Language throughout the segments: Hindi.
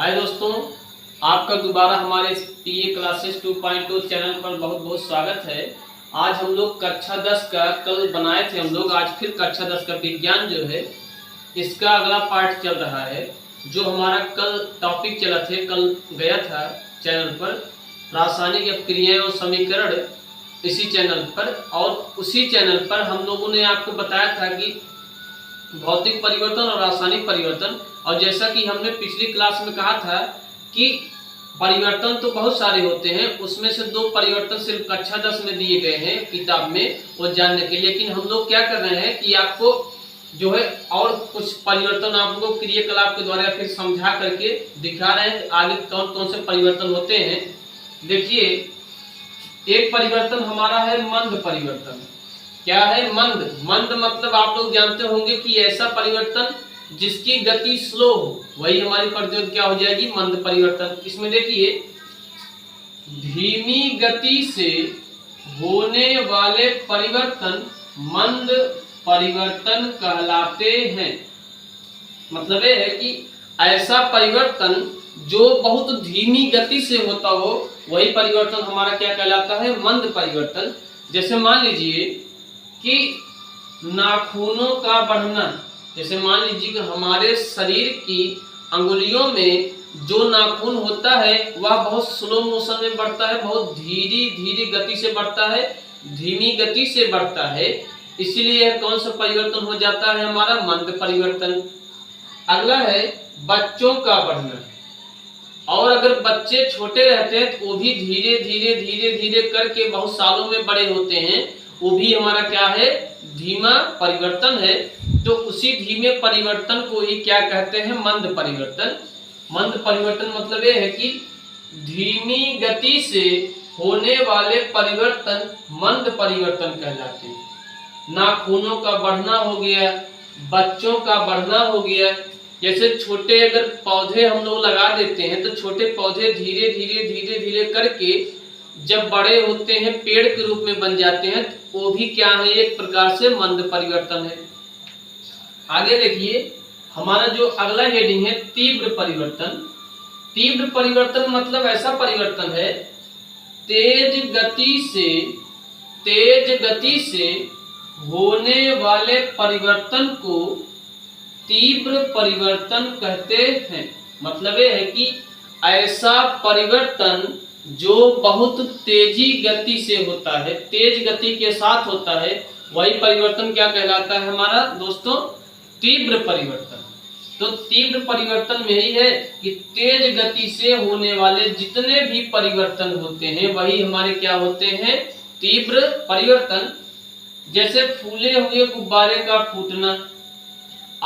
हाय दोस्तों, आपका दोबारा हमारे पीए क्लासेस 2.2 चैनल पर बहुत बहुत स्वागत है। आज हम लोग कक्षा 10 का कल बनाए थे हम लोग, आज फिर कक्षा 10 का विज्ञान जो है इसका अगला पार्ट चल रहा है। जो हमारा कल टॉपिक चला थे, कल गया था चैनल पर रासायनिक अपक्रियाएं और समीकरण, इसी चैनल पर। और उसी चैनल पर हम लोगों ने आपको बताया था कि भौतिक परिवर्तन और रासायनिक परिवर्तन। और जैसा कि हमने पिछली क्लास में कहा था कि परिवर्तन तो बहुत सारे होते हैं, उसमें से 2 परिवर्तन सिर्फ कक्षा 10 में दिए गए हैं किताब में वो जानने के लिए। लेकिन हम लोग क्या कर रहे हैं कि आपको जो है और कुछ परिवर्तन आप लोगों को क्रियाकलाप के द्वारा फिर समझा करके दिखा रहे हैं कि आगे कौन कौन से परिवर्तन होते हैं। देखिए, एक परिवर्तन हमारा है मंद परिवर्तन। क्या है? मंद। मंद मतलब आप लोग जानते होंगे कि ऐसा परिवर्तन जिसकी गति स्लो हो, वही हमारी परिवर्तन क्या हो जाएगी? मंद परिवर्तन। इसमें देखिए, धीमी गति से होने वाले परिवर्तन मंद परिवर्तन कहलाते हैं। मतलब ये है कि ऐसा परिवर्तन जो बहुत धीमी गति से होता हो, वही परिवर्तन हमारा क्या कहलाता है? मंद परिवर्तन। जैसे मान लीजिए कि नाखूनों का बढ़ना, जैसे मान लीजिए कि हमारे शरीर की अंगुलियों में जो नाखून होता है वह बहुत स्लो मोशन में बढ़ता है, बहुत धीरे धीरे गति से बढ़ता है, धीमी गति से बढ़ता है। इसीलिए यह कौन सा परिवर्तन हो जाता है? हमारा मंद परिवर्तन। अगला है बच्चों का बढ़ना। और अगर बच्चे छोटे रहते हैं तो वो भी धीरे धीरे धीरे धीरे करके बहुत सालों में बड़े होते हैं, वो भी हमारा क्या है? धीमा परिवर्तन है। तो उसी धीमे परिवर्तन को ही क्या कहते हैं? मंद परिवर्तन। मंद परिवर्तन मतलब ये है कि धीमी गति से होने वाले परिवर्तन मंद परिवर्तन कहलाते हैं। नाखूनों का बढ़ना हो गया, बच्चों का बढ़ना हो गया। जैसे छोटे अगर पौधे हम लोग लगा देते हैं तो छोटे पौधे धीरे धीरे धीरे धीरे करके जब बड़े होते हैं, पेड़ के रूप में बन जाते हैं, तो वो भी क्या है? एक प्रकार से मंद परिवर्तन है। आगे देखिए, हमारा जो अगला हेडिंग है तीव्र परिवर्तन। तीव्र परिवर्तन मतलब ऐसा परिवर्तन है तेज गति से होने वाले परिवर्तन को तीव्र परिवर्तन कहते हैं। मतलब ये है कि ऐसा परिवर्तन जो बहुत तेजी गति से होता है, तेज गति के साथ होता है, वही परिवर्तन क्या कहलाता है हमारा दोस्तों? तीव्र परिवर्तन। तो तीव्र परिवर्तन में ही है कि तेज गति से होने वाले जितने भी परिवर्तन होते हैं वही हमारे क्या होते हैं? तीव्र परिवर्तन। जैसे फूले हुए गुब्बारे का फूटना।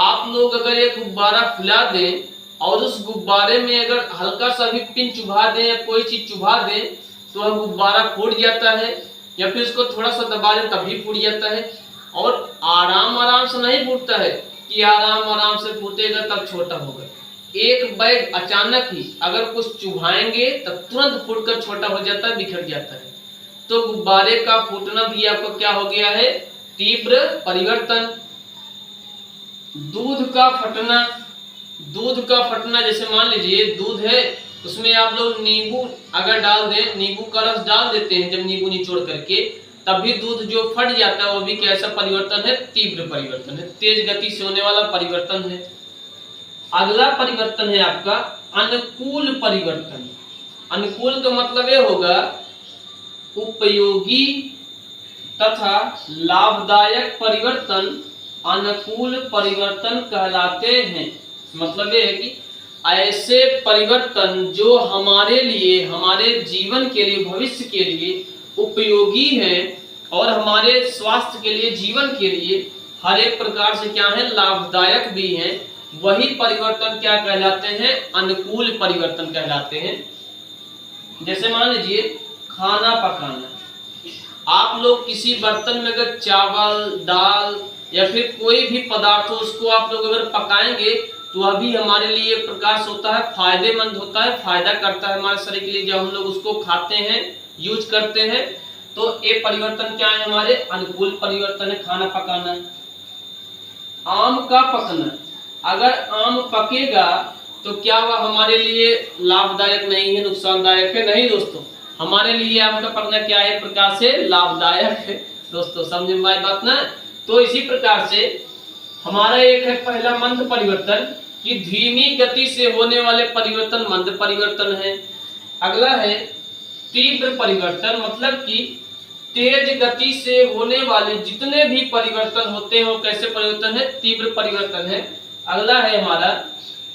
आप लोग अगर एक गुब्बारा फुला दें और उस गुब्बारे में अगर हल्का सा भी पिन चुभा दें या कोई चीज चुभा दें तो वह गुब्बारा फूट जाता है, या फिर उसको थोड़ा सा दबा दें तभी फूट जाता है। और आराम से नहीं फूटता है कि आराम से फूटेगा तब छोटा होगा। एक बैग अचानक ही अगर कुछ चुभाएंगे तब तुरंत फूटकर छोटा हो जाता है, बिखर जाता है। तो गुब्बारे का फूटना भी आपको क्या हो गया है? तीव्र परिवर्तन। दूध का फटना। जैसे मान लीजिए दूध है, उसमें आप लोग नींबू अगर डाल दें, नींबू का रस डाल देते हैं जब नींबू निचोड़ करके, तब भी दूध जो फट जाता है वो भी कैसा परिवर्तन है? तीव्र परिवर्तन है, तेज गति से होने वाला परिवर्तन है। अगला परिवर्तन है आपका अनुकूल परिवर्तन। अनुकूल का मतलब ये होगा उपयोगी तथा लाभदायक परिवर्तन अनुकूल परिवर्तन कहलाते हैं। मतलब ये है कि ऐसे परिवर्तन जो हमारे लिए, हमारे जीवन के लिए, भविष्य के लिए उपयोगी हैं और हमारे स्वास्थ्य के लिए, जीवन के लिए हर एक प्रकार से क्या है? लाभदायक भी हैं, वही परिवर्तन क्या कहलाते हैं? अनुकूल परिवर्तन कहलाते हैं। जैसे मान लीजिए खाना पकाना। आप लोग किसी बर्तन में अगर चावल, दाल या फिर कोई भी पदार्थ हो, उसको आप लोग अगर पकाएंगे तो वह भी हमारे लिए एक प्रकार से होता है फायदेमंद होता है, फायदा करता है हमारे शरीर के लिए। जब हम लोग उसको खाते हैं, यूज करते हैं, तो ये परिवर्तन क्या है? हमारे अनुकूल परिवर्तन है खाना पकाना। आम का पकना। अगर आम पकेगा तो क्या वह हमारे लिए लाभदायक नहीं है, नुकसानदायक है? नहीं दोस्तों, हमारे लिए आपका पढ़ना क्या है, एक प्रकार से लाभदायक है दोस्तों, समझ में आई बात ना। तो इसी प्रकार से हमारा एक है पहला मंद परिवर्तन कि धीमी गति से होने वाले परिवर्तन मंद परिवर्तन है। अगला है तीव्र परिवर्तन, मतलब कि तेज गति से होने वाले जितने भी परिवर्तन होते हैं वो कैसे परिवर्तन है, तीव्र परिवर्तन है। अगला है हमारा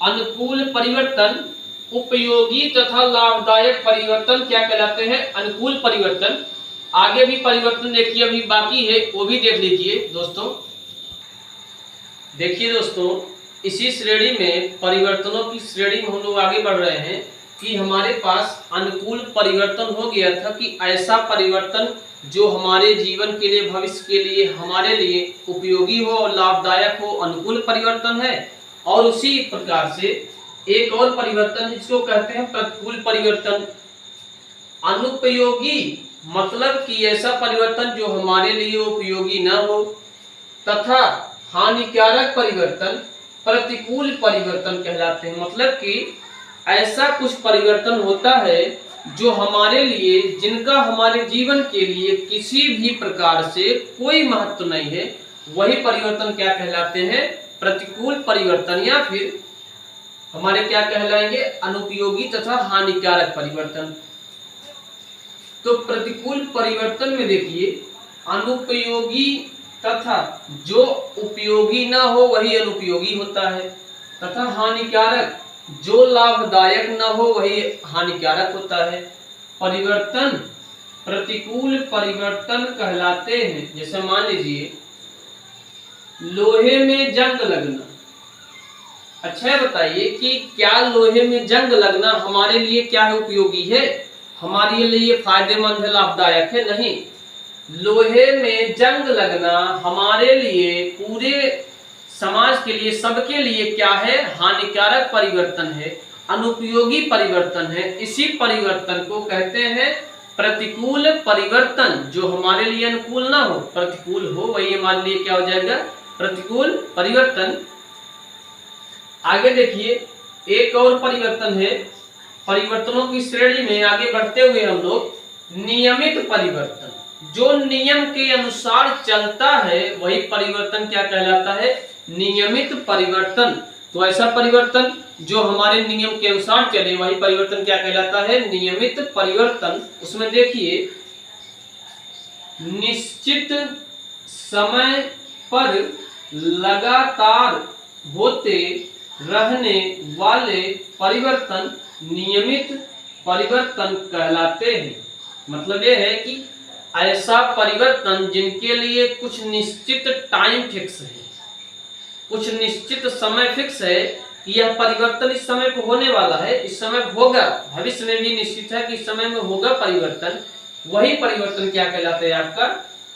अनुकूल परिवर्तन, उपयोगी तथा लाभदायक परिवर्तन क्या कहलाते हैं, अनुकूल परिवर्तन। आगे भी परिवर्तन देखिए अभी बाकी है, वो भी देख लीजिए दोस्तों। देखिए दोस्तों, इसी श्रेणी में परिवर्तनों की श्रेणी में हम लोग आगे बढ़ रहे हैं कि हमारे पास अनुकूल परिवर्तन हो गया था कि ऐसा परिवर्तन जो हमारे जीवन के लिए, भविष्य के लिए, हमारे लिए उपयोगी हो और लाभदायक हो, अनुकूल परिवर्तन है। और उसी प्रकार से एक और परिवर्तन जिसको कहते हैं प्रतिकूल परिवर्तन। अनुपयोगी मतलब कि ऐसा परिवर्तन जो हमारे लिए उपयोगी न हो, तथा हानिकारक परिवर्तन प्रतिकूल परिवर्तन कहलाते हैं। मतलब कि ऐसा कुछ परिवर्तन होता है जो हमारे लिए, जिनका हमारे जीवन के लिए किसी भी प्रकार से कोई महत्व नहीं है, वही परिवर्तन क्या कहलाते हैं, प्रतिकूल परिवर्तन, या फिर हमारे क्या कहलाएंगे, अनुपयोगी तथा हानिकारक परिवर्तन। तो प्रतिकूल परिवर्तन में देखिए, अनुपयोगी तथा जो उपयोगी ना हो वही अनुपयोगी होता है, तथा हानिकारक जो लाभदायक ना हो वही हानिकारक होता है। परिवर्तन प्रतिकूल परिवर्तन कहलाते हैं। जैसे मान लीजिए लोहे में जंग लगना। अच्छा बताइए कि क्या लोहे में जंग लगना हमारे लिए क्या है, उपयोगी है, हमारे लिए फायदेमंद है, लाभदायक है? नहीं। लोहे में जंग लगना हमारे लिए, पूरे समाज के लिए, सबके लिए क्या है, हानिकारक परिवर्तन है, अनुपयोगी परिवर्तन है। इसी परिवर्तन को कहते हैं प्रतिकूल परिवर्तन। जो हमारे लिए अनुकूल ना हो, प्रतिकूल हो, वही हमारे लिए क्या हो जाएगा, प्रतिकूल परिवर्तन। आगे देखिए, एक और परिवर्तन है परिवर्तनों की श्रेणी में आगे बढ़ते हुए हम लोग, नियमित परिवर्तन। जो नियम के अनुसार चलता है वही परिवर्तन क्या कहलाता है, नियमित परिवर्तन। तो ऐसा परिवर्तन जो हमारे नियम के अनुसार चले वही परिवर्तन क्या कहलाता है, नियमित परिवर्तन। उसमें देखिए, निश्चित समय पर लगातार होते रहने वाले परिवर्तन नियमित परिवर्तन कहलाते हैं। मतलब यह है कि ऐसा परिवर्तन जिनके लिए कुछ निश्चित टाइम फिक्स है, कुछ निश्चित समय फिक्स है कि यह परिवर्तन इस समय को होने वाला है, इस समय होगा, भविष्य में भी निश्चित है कि इस समय में होगा परिवर्तन, वही परिवर्तन क्या कहलाता है, आपका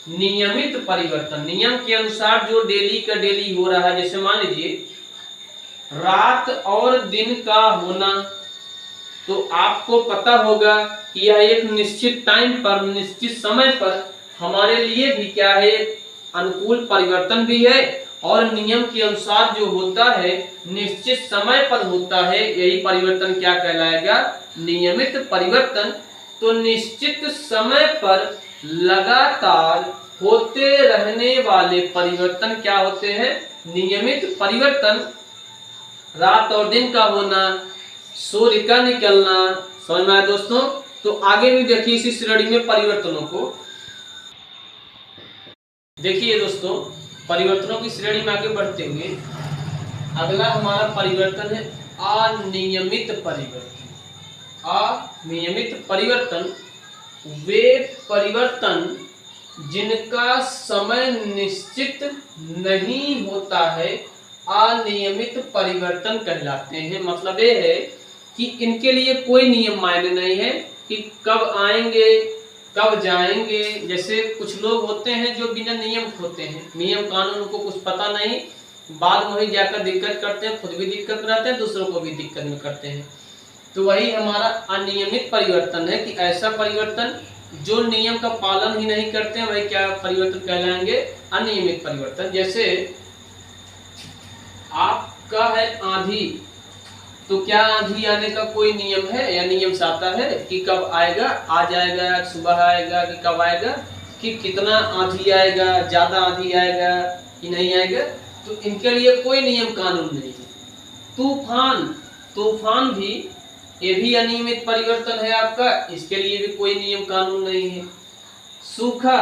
नियमित परिवर्तन। नियम के अनुसार जो डेली का डेली हो रहा है। जैसे मान लीजिए रात और दिन का होना, तो आपको पता होगा कि यह एक निश्चित टाइम पर, निश्चित समय पर हमारे लिए भी क्या है, अनुकूल परिवर्तन भी है, और नियम के अनुसार जो होता है निश्चित समय पर होता है, यही परिवर्तन क्या कहलाएगा, नियमित परिवर्तन। तो निश्चित समय पर लगातार होते रहने वाले परिवर्तन क्या होते हैं, नियमित परिवर्तन। रात और दिन का होना, सूर्य का निकलना, समझ में आया दोस्तों। तो आगे भी देखिए इसी श्रेणी में परिवर्तनों को देखिए दोस्तों। परिवर्तनों की श्रेणी में आगे बढ़ते हुए अगला हमारा परिवर्तन है अनियमित परिवर्तन। अनियमित परिवर्तन वे परिवर्तन जिनका समय निश्चित नहीं होता है, अनियमित परिवर्तन कहलाते हैं। मतलब ये है कि इनके लिए कोई नियम मायने नहीं है कि कब आएंगे कब जाएंगे। जैसे कुछ लोग होते हैं जो बिना नियम होते हैं, नियम कानून को कुछ पता नहीं, बाद में वही जाकर दिक्कत करते हैं, खुद भी दिक्कत में रहते हैं, दूसरों को भी दिक्कत में करते हैं। तो वही हमारा अनियमित परिवर्तन है कि ऐसा परिवर्तन जो नियम का पालन ही नहीं करते हैं, वही क्या परिवर्तन कहलाएंगे, अनियमित परिवर्तन। जैसे आपका है आंधी, तो क्या आंधी आने का कोई नियम है या नियम साता है कि कब आएगा, आज आएगा, सुबह आएगा, कि कब आएगा, कि कितना आंधी आएगा, ज्यादा आंधी आएगा कि नहीं आएगा? तो इनके लिए कोई नियम कानून नहीं है। तूफान, तूफान भी ये भी अनियमित परिवर्तन है आपका, इसके लिए भी कोई नियम कानून नहीं है। सूखा,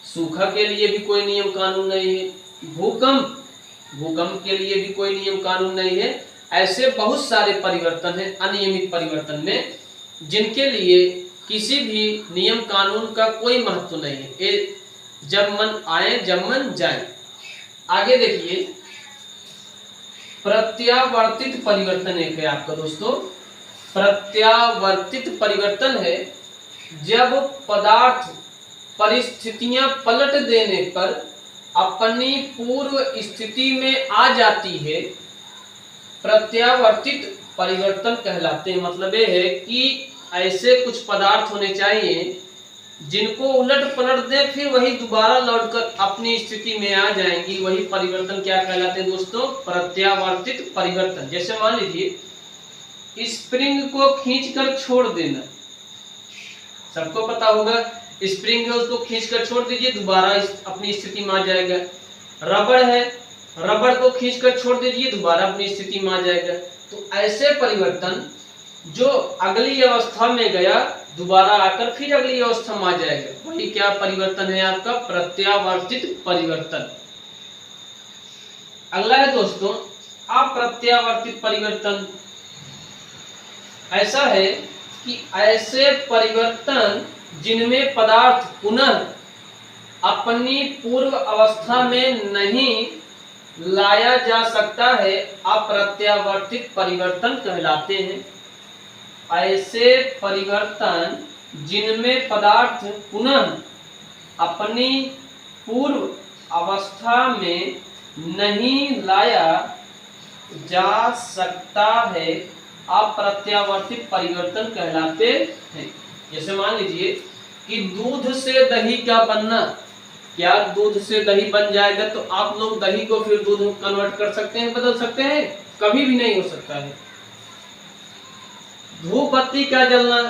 सूखा के लिए भी कोई नियम कानून नहीं है। भूकंप, भूकंप के लिए भी कोई नियम कानून नहीं है। ऐसे बहुत सारे परिवर्तन हैं अनियमित परिवर्तन में, जिनके लिए किसी भी नियम कानून का कोई महत्व नहीं है। ये जब मन आए जब मन जाए। आगे देखिए, प्रत्यावर्तित परिवर्तन एक है आपका दोस्तों। प्रत्यावर्तित परिवर्तन है जब पदार्थ परिस्थितियां पलट देने पर अपनी पूर्व स्थिति में आ जाती है, प्रत्यावर्तित परिवर्तन कहलाते हैं। मतलब ये है कि ऐसे कुछ पदार्थ होने चाहिए जिनको उलट पलट दें, फिर वही दोबारा लौटकर अपनी स्थिति में आ जाएंगी। वही परिवर्तन क्या कहलाते हैं दोस्तों? प्रत्यावर्तित परिवर्तन। जैसे मान लीजिए स्प्रिंग को खींचकर छोड़ देना, सबको पता होगा स्प्रिंग है, उसको खींचकर छोड़ दीजिए, दोबारा अपनी स्थिति में आ जाएगा। रबड़ है, रबड़ को खींचकर छोड़ दीजिए, दोबारा अपनी स्थिति में आ जाएगा। तो ऐसे परिवर्तन जो अगली अवस्था में गया, दोबारा आकर फिर अगली अवस्था में आ जाएगा, वही क्या परिवर्तन है आपका? प्रत्यावर्तित परिवर्तन। अगला है दोस्तों अप्रत्यावर्तित परिवर्तन। ऐसा है कि ऐसे परिवर्तन जिनमें पदार्थ पुनः अपनी पूर्व अवस्था में नहीं लाया जा सकता है, अप्रत्यावर्तित परिवर्तन कहलाते हैं। ऐसे परिवर्तन जिनमें पदार्थ पुनः अपनी पूर्व अवस्था में नहीं लाया जा सकता है, अप्रत्यावर्तित परिवर्तन कहलाते हैं। जैसे मान लीजिए कि दूध से दही का बनना, क्या दूध से दही बन जाएगा तो आप लोग दही को फिर दूध में कन्वर्ट कर सकते हैं, बदल सकते हैं? कभी भी नहीं हो सकता है। धूप बत्ती का जलना,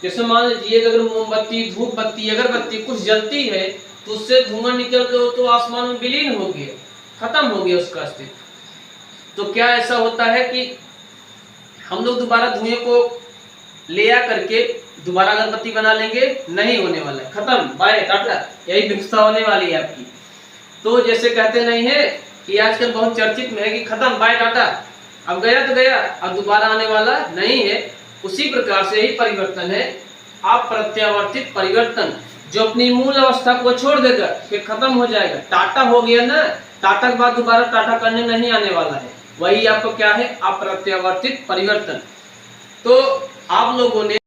जैसे मान लीजिए अगर मोमबत्ती, धूप बत्ती, अगरबत्ती कुछ जलती है तो उससे धुआं निकल के तो आसमान में विलीन हो गया, खत्म हो गया उसका अस्तित्व। तो क्या ऐसा होता है कि हम लोग दोबारा धुएं को ले आ करके दोबारा अगरबत्ती बना लेंगे? नहीं होने वाला है, खत्म, बाय टाटा, यही व्यवस्था होने वाली है आपकी। तो जैसे कहते नहीं है कि आजकल बहुत चर्चित में है कि खत्म, बाय टाटा, अब गया तो गया, अब दोबारा आने वाला नहीं है। उसी प्रकार से ही परिवर्तन है अप्रत्यावर्तित परिवर्तन, जो अपनी मूल अवस्था को छोड़ देगा, फिर खत्म हो जाएगा। टाटा हो गया ना, टाटा के बाद दोबारा टाटा करने नहीं आने वाला है, वही आपको क्या है? अप्रत्यावर्तित परिवर्तन। तो आप लोगों ने